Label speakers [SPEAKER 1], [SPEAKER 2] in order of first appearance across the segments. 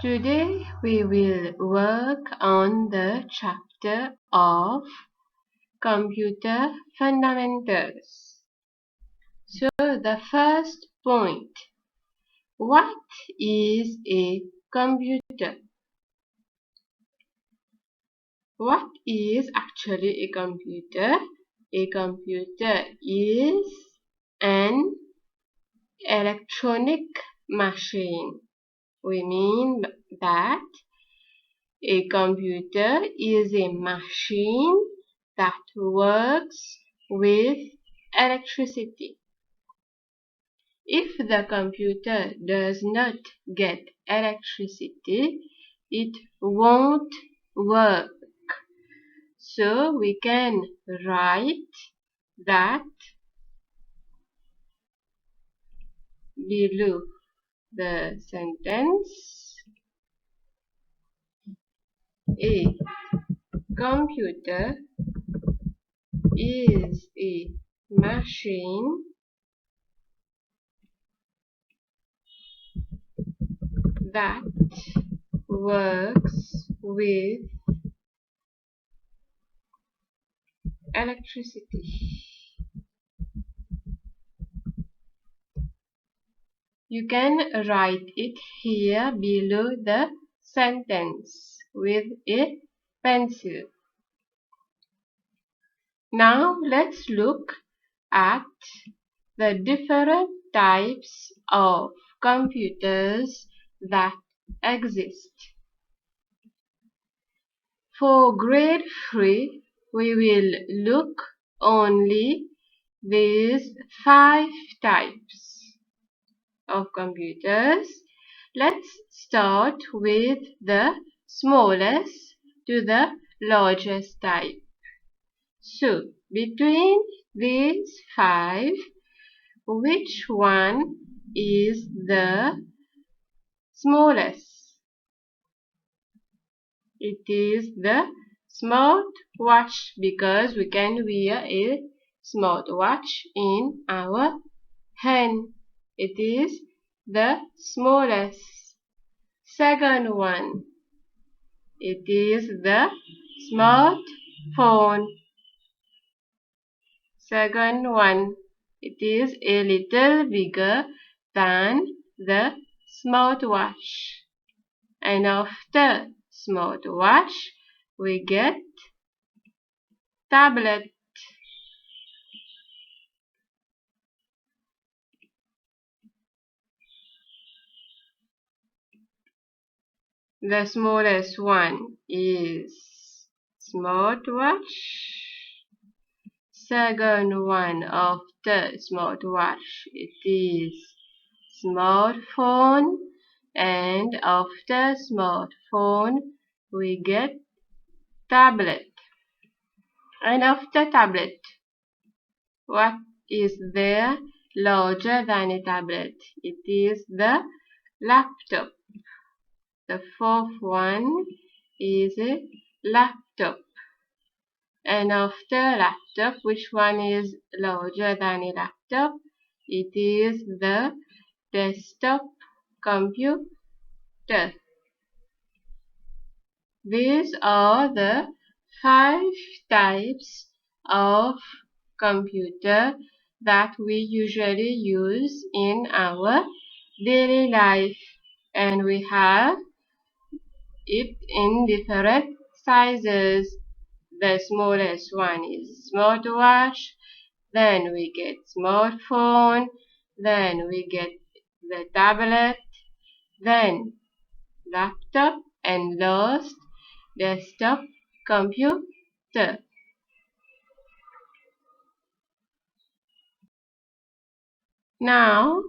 [SPEAKER 1] Today we will work on the chapter of computer fundamentals. So the first point, what is a computer? What is actually a computer? A computer is an electronic machine. We mean that a computer is a machine that works with electricity. If the computer does not get electricity, it won't work. So we can write that below the sentence. A computer is a machine that works with electricity. You can write it here below the sentence with a pencil. Now let's look at the different types of computers that exist. For grade 3, we will look only these 5 types of computers. Let's start with the smallest to the largest type. So, between these 5, which one is the smallest? It is the smartwatch because we can wear a smartwatch in our hand. It is the smallest. Second one, it is the smartphone. Second one, it is a little bigger than the smartwatch. And after smartwatch, we get tablet. The smallest one is smartwatch. Second one after smartwatch, it is smartphone. And after smartphone, we get tablet. And after tablet, what is there larger than a tablet? It is the laptop. The fourth one is a laptop. And after laptop, which one is larger than a laptop? It is the desktop computer. These are the 5 types of computer that we usually use in our daily life, and we have it in different sizes. The smallest one is smartwatch, then we get smartphone, then we get the tablet, then laptop, and last desktop computer. Now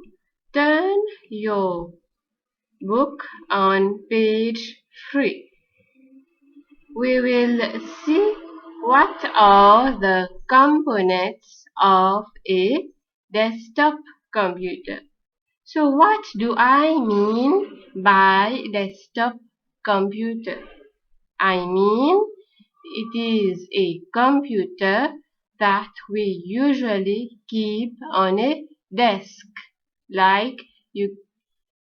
[SPEAKER 1] turn your book on page 3. We will see what are the components of a desktop computer. So what do I mean by desktop computer? I mean it is a computer that we usually keep on a desk, like you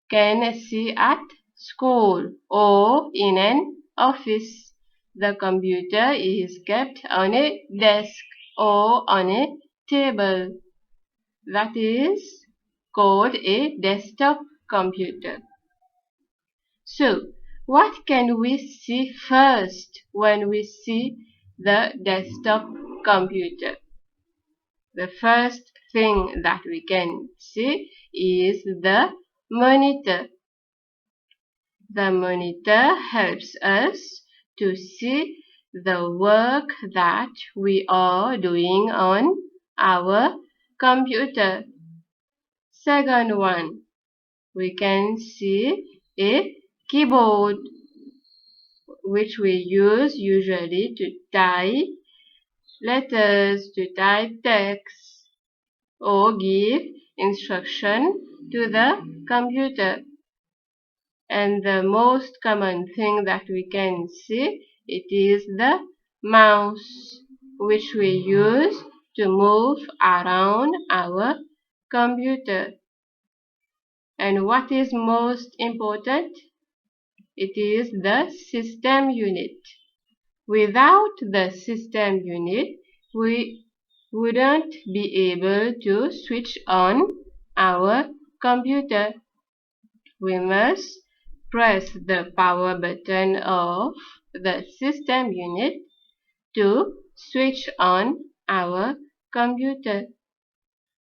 [SPEAKER 1] can see at school, or in an office. The computer is kept on a desk or on a table. That is called a desktop computer. So, what can we see first when we see the desktop computer? The first thing that we can see is the monitor. The monitor helps us to see the work that we are doing on our computer. Second one, we can see a keyboard, which we use usually to type letters, to type text, or give instruction to the computer. And the most common thing that we can see, it is the mouse, which we use to move around our computer. And what is most important? It is the system unit. Without the system unit, we wouldn't be able to switch on our computer. We must press the power button of the system unit to switch on our computer.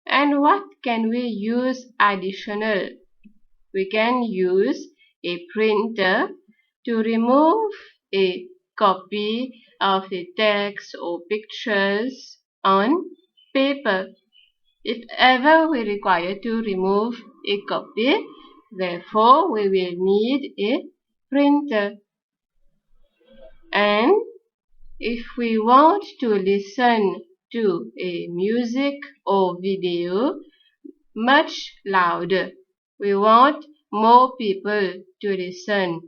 [SPEAKER 1] And what can we use additional? We can use a printer to remove a copy of a text or pictures on paper. If ever we require to remove a copy, therefore we will need a printer. And if we want to listen to a music or video much louder, we want more people to listen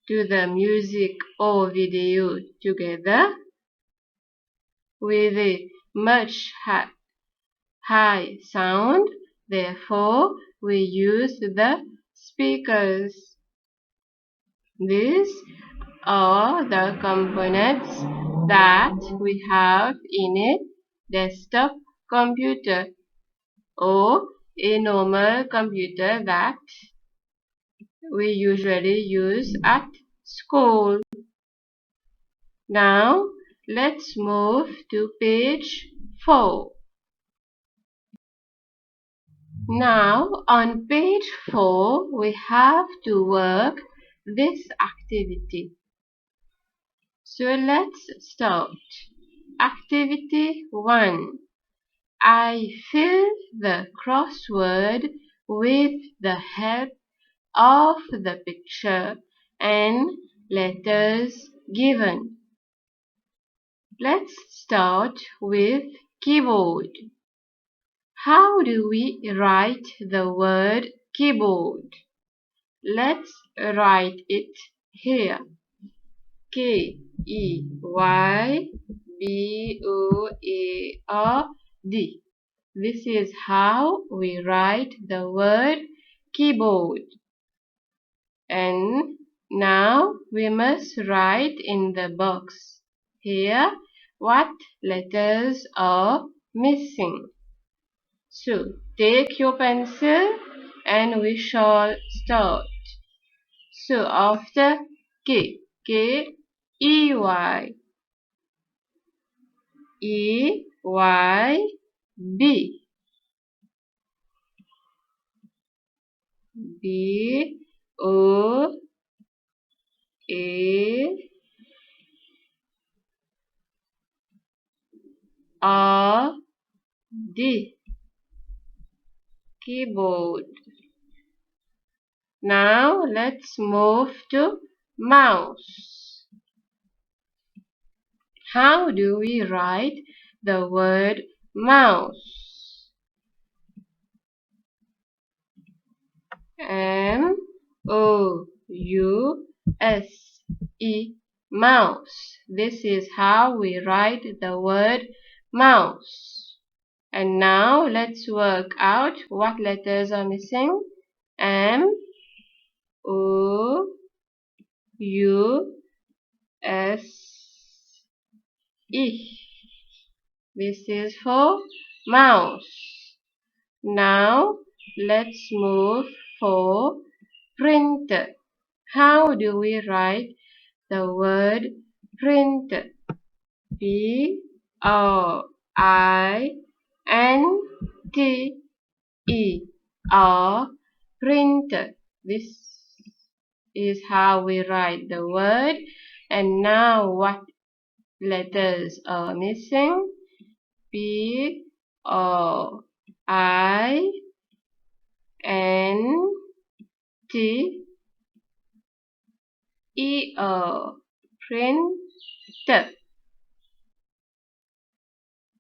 [SPEAKER 1] to the music or video together with a much high sound. Therefore, we use the speakers. These are the components that we have in a desktop computer or a normal computer that we usually use at school. Now, let's move to page 4. Now, on page 4, we have to work this activity. So, let's start. Activity 1. I fill the crossword with the help of the picture and letters given. Let's start with keyboard. How do we write the word keyboard? Let's write it here. Keyboard. This is how we write the word keyboard. And now we must write in the box here what letters are missing. So take your pencil and we shall start. So after K, E-Y, B, B-O-A-R-D, keyboard. Now let's move to mouse. How do we write the word mouse? M-O-U-S-E, mouse. This is how we write the word mouse. And now let's work out what letters are missing. M-O-U-S-E, U S E. This is for mouse. Now let's move for printer. How do we write the word printer? P-R-I-N-T-E-R, printer. This is how we write the word. And now what letters are missing? P-R-I-N-T-E-R, printer.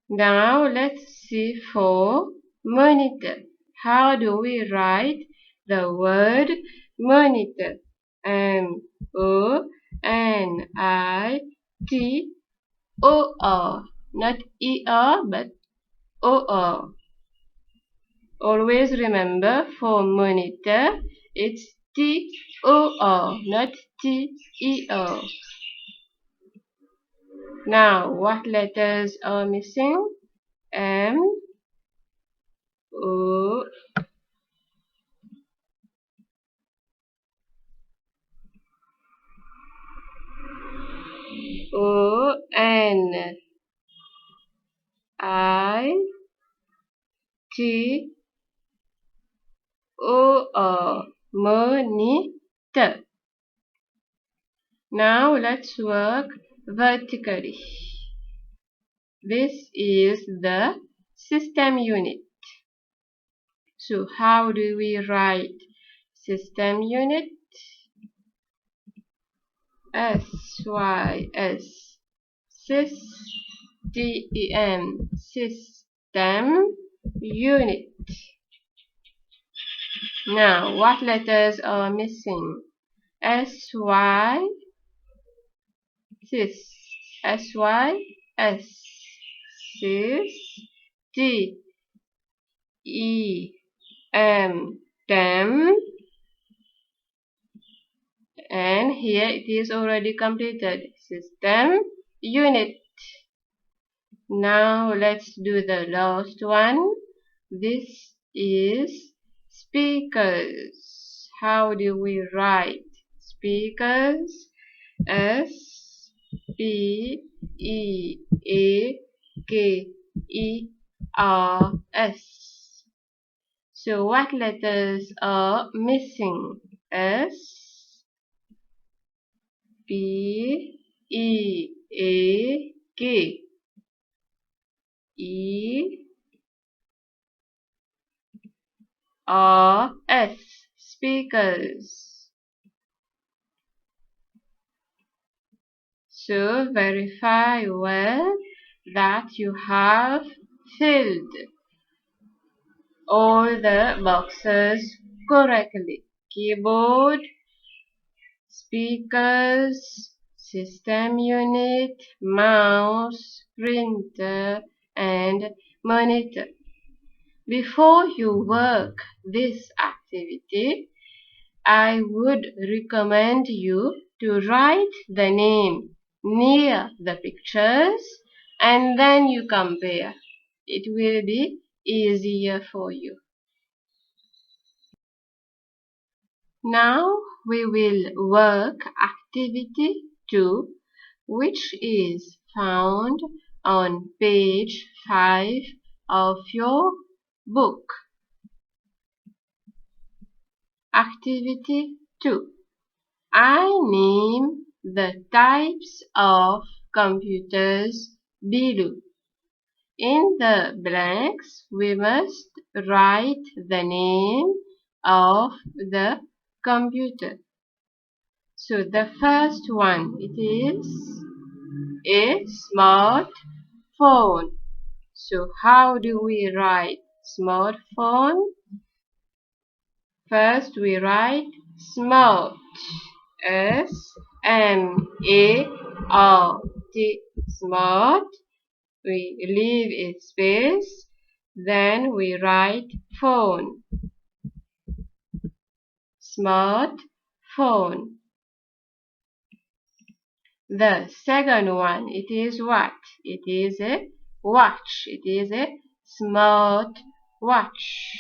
[SPEAKER 1] Now let's see for monitor. How do we write the word monitor? M-O-N-I-T-O-R. Not E-R but O-R. Always remember for monitor it's T-O-R, not T-E-R. Now what letters are missing? M, O, O, N, I, T, O, R, monitor. Now let's work vertically. This is the system unit. So how do we write system unit? S-Y-S, S-T-E-M, system unit. Now, what letters are missing? S-Y, sys, S-Y-S, sys, T-E-M, tem, and here it is already completed. System unit. Now let's do the last one. This is speakers. How do we write speakers? S-P-E-A-K-E-R-S. So what letters are missing? S, P, E, A, K, E, R, S, speakers. So verify well that you have filled all the boxes correctly. Keyboard, speakers, system unit, mouse, printer, and monitor. Before you work this activity, I would recommend you to write the name near the pictures and then you compare. It will be easier for you. Now we will work activity 2, which is found on page 5 of your book. Activity 2. I name the types of computers below. In the blanks, we must write the name of the computer. So the first one, it is a smartphone. So how do we write smartphone? First we write smart, S-M-A-R-T, smart. We leave a space, then we write phone, smart phone. The second one, it is what? It is a watch. It is a smart watch.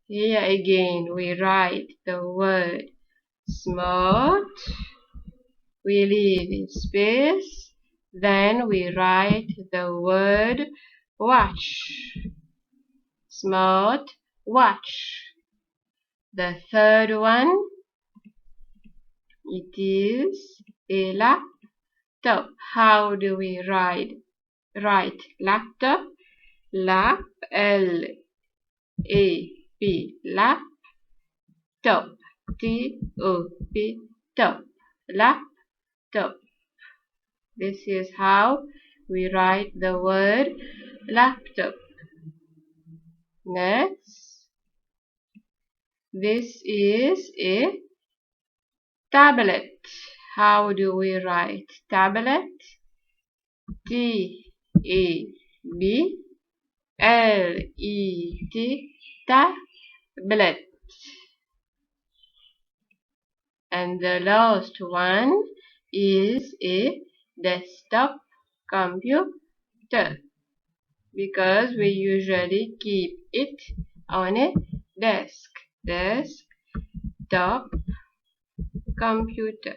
[SPEAKER 1] Here again we write the word smart. We leave space. Then we write the word watch. Smart watch. The third one, it is a laptop. How do we write laptop? Lap, L-A-P, laptop, T-O-P, top, laptop. This is how we write the word laptop. Next, this is a tablet. How do we write tablet? T-A-B-L-E-T, tablet. And the last one is a desktop computer, because we usually keep it on a desk. Desktop computer.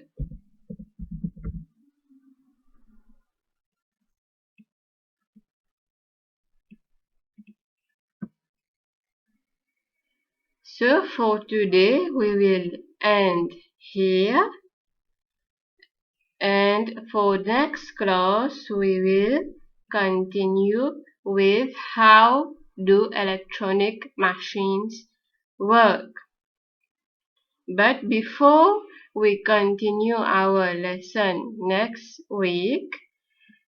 [SPEAKER 1] So for today we will end here, and for next class we will continue with how do electronic machines work. But before we continue our lesson next week,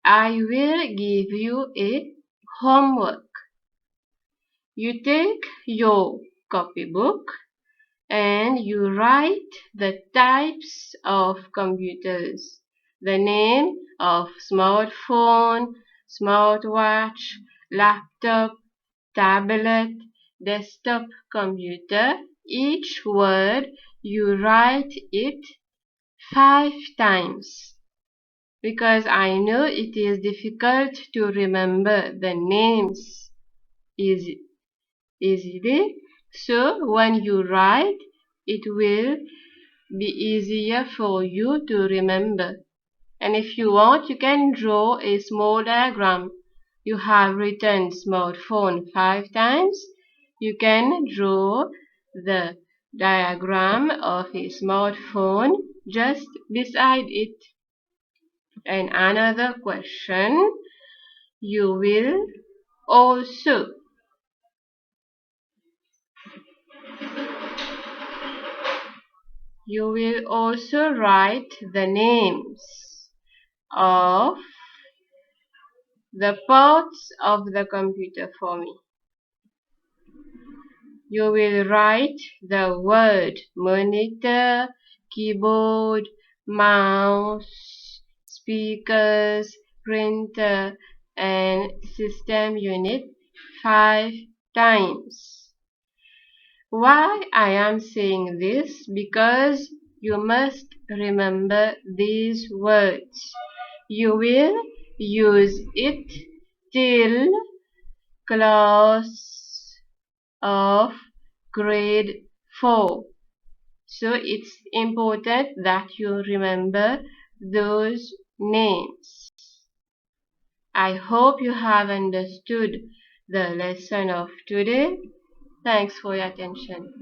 [SPEAKER 1] I will give you a homework. You take your copybook and you write the types of computers, the name of smartphone, smartwatch, laptop, tablet, desktop computer. Each word you write it 5 times, because I know it is difficult to remember the names easily. So when you write, it will be easier for you to remember. And if you want, you can draw a small diagram. You have written smartphone 5 times. You can draw the diagram of a smartphone just beside it. And another question, you will also write the names of the parts of the computer for me. You will write the word monitor, keyboard, mouse, speakers, printer, and system unit 5 times. Why I am saying this? Because you must remember these words. You will use it till class of grade 4. So it's important that you remember those names. I hope you have understood the lesson of today. Thanks for your attention.